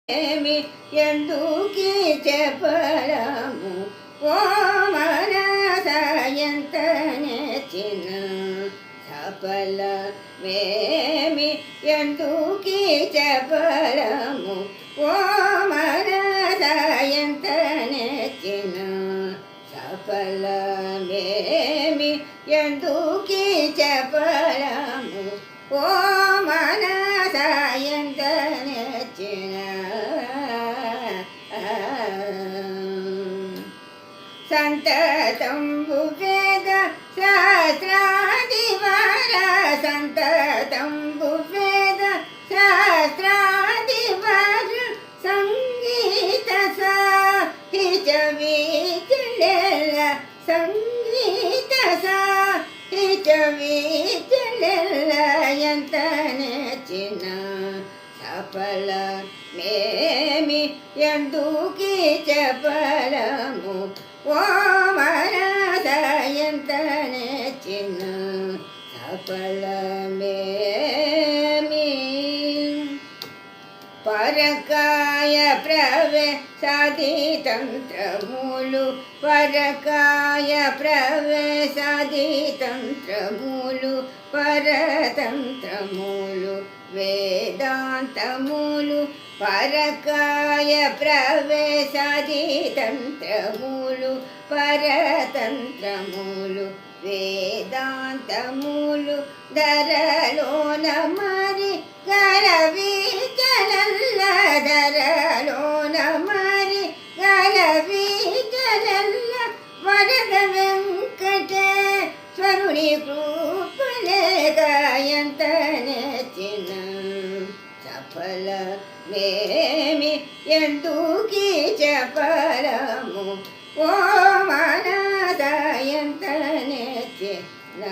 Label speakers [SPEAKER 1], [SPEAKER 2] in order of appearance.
[SPEAKER 1] ఏమి ఎందుకీ చెప్పడము ఓ మనసయంత నెచ్చిన సఫలమేమి ఎందుకీ చెప్పడము ఓ మనసయంత నెచ్చిన సఫలమేమి ఎందుకీ చెప్పడము ఓ మనసయంత నెచ్చిన సంతతంబు వేద శాస్త్రాదివర సంతతంబు వేద శాస్త్రాదివర సంగీత సాహిత్య విచలెల్ల సంగీత సాహిత్య విచలెల్ల ఎంత నెచ్చిన సఫలమేమి ఎందుకీ చెప్పడము ఓ మనసయంత నెచ్చిన సఫలమేమి పరకాయ ప్రవేశాది తంత్రములు పరకాయ ప్రవేశాది తంత్రములు పరతంత్రములు వేదాంతములు పరకాయ ప్రవేశాది తంత్రములు పరతంత్రములు వేదాంతములు ధరలోన మరి గలవిచలల్ల ధరలోన మరి గలవిచలల్ల వరద వెంకటేశ్వరుని కృపలేక ఎంత నెచ్చిన సఫలమేమి ఎందుకీ చెప్పడము ఓ మనసయంత నెచ్చిన